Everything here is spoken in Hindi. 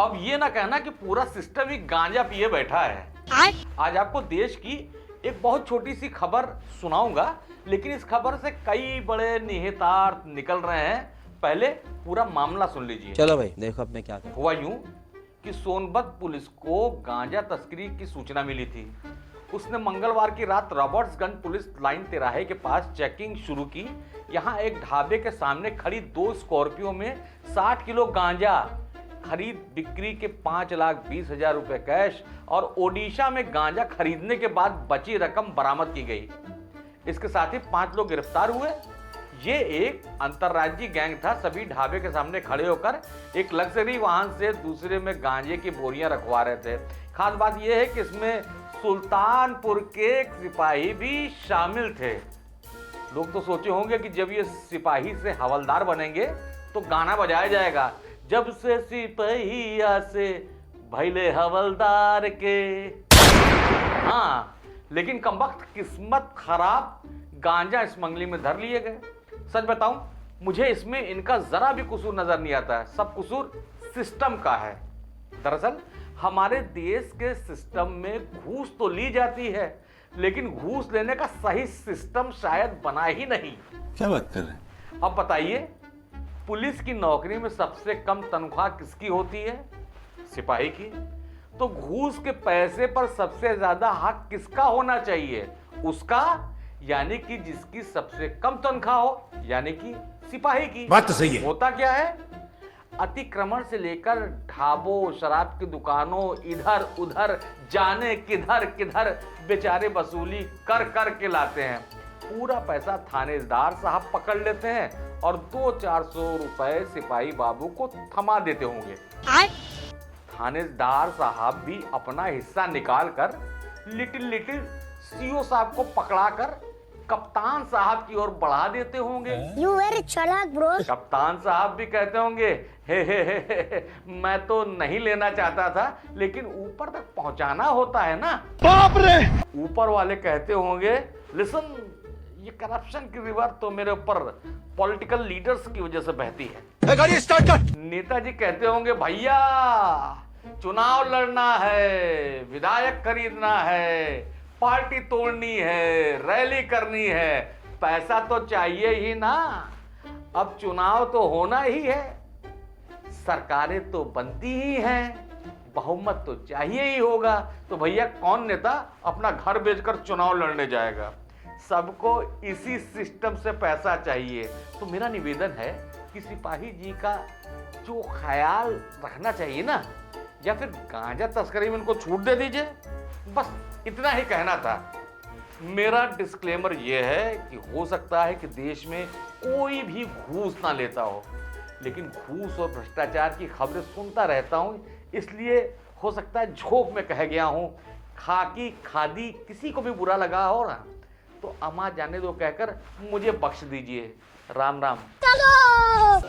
अब ये ना कहना कि पूरा सिस्टम ही गांजा पिए बैठा है। आज आपको देश की एक बहुत छोटी सी खबर सुनाऊंगा, लेकिन इस खबर से कई बड़े निहितार्थ निकल रहे हैं। पहले पूरा मामला सुन लीजिए। चलो भाई देखो अब मैं क्या करूं। हुआ यूं कि सोनभद्र पुलिस को गांजा तस्करी की सूचना मिली थी। उसने मंगलवार की रात रॉबर्ट्सगंज पुलिस लाइन तिराहे के पास चेकिंग शुरू की। यहाँ एक ढाबे के सामने खड़ी 2 स्कॉर्पियो में 60 किलो गांजा, खरीद बिक्री के 5,20,000 रुपए कैश और ओडिशा में गांजा खरीदने के बाद बची रकम बरामद की गई। इसके साथ ही 5 लोग गिरफ्तार हुए। ये एक अंतर्राज्यीय गैंग था। सभी ढाबे के सामने खड़े होकर एक लग्जरी वाहन से दूसरे में गांजे की बोरियां रखवा रहे थे। खास बात यह है कि इसमें सुल्तानपुर के एक सिपाही भी शामिल थे। लोग तो सोचे होंगे कि जब ये सिपाही से हवलदार बनेंगे तो गाना बजाया जाएगा, जब से सिपाहिया से भैले हवलदार के। हाँ, लेकिन कमबख्त किस्मत खराब, गांजा स्मगलिंग में धर लिए गए। सच बताऊं, मुझे इसमें इनका जरा भी कसूर नजर नहीं आता है। सब कसूर सिस्टम का है। दरअसल हमारे देश के सिस्टम में घूस तो ली जाती है, लेकिन घूस लेने का सही सिस्टम शायद बना ही नहीं। क्या बात कर रहे हैं? अब बताइए, पुलिस की नौकरी में सबसे कम तनख्वाह किसकी होती है? सिपाही की। तो घूस के पैसे पर सबसे ज्यादा हक किसका होना चाहिए? उसका, यानी कि जिसकी सबसे कम तनख्वाह हो, यानी कि सिपाही की। बात तो सही है। होता क्या है, अतिक्रमण से लेकर ढाबों, शराब की दुकानों, इधर उधर जाने किधर किधर बेचारे वसूली कर कर के लाते हैं। पूरा पैसा थानेदार साहब पकड़ लेते हैं और 200-400 रुपए सिपाही बाबू को थमा देते होंगे। थानेदार साहब भी अपना हिस्सा निकाल कर लिटिल सीओ साहब को पकड़ाकर कप्तान साहब की ओर बढ़ा देते होंगे। You very चालाक ब्रो। कप्तान साहब भी कहते होंगे, हे, मैं तो नहीं लेना चाहता था, लेकिन ऊपर तक पहुंचाना होता है ना। बाप रे! ऊपर वाले कहते होंगे, लिसन, ये करप्शन की रिवर तो मेरे ऊपर पॉलिटिकल लीडर्स की वजह से बहती है। गाड़ी स्टार्ट कर। नेताजी कहते होंगे, भैया चुनाव लड़ना है, विधायक खरीदना है, पार्टी तोड़नी है, रैली करनी है, पैसा तो चाहिए ही ना। अब चुनाव तो होना ही है, सरकारें तो बनती ही हैं, बहुमत तो चाहिए ही होगा। तो भैया कौन नेता अपना घर बेचकर चुनाव लड़ने जाएगा? सबको इसी सिस्टम से पैसा चाहिए। तो मेरा निवेदन है कि सिपाही जी का जो ख्याल रखना चाहिए ना, या फिर गांजा तस्करी में उनको छूट दे दीजिए। बस इतना ही कहना था। मेरा डिस्क्लेमर यह है कि हो सकता है कि देश में कोई भी घूस ना लेता हो, लेकिन घूस और भ्रष्टाचार की खबरें सुनता रहता हूं, इसलिए हो सकता है झोंक में कह गया हूं। खाकी खादी किसी को भी बुरा लगा हो ना, तो अम्मा जाने दो कहकर मुझे बख्श दीजिए। राम राम। चलो।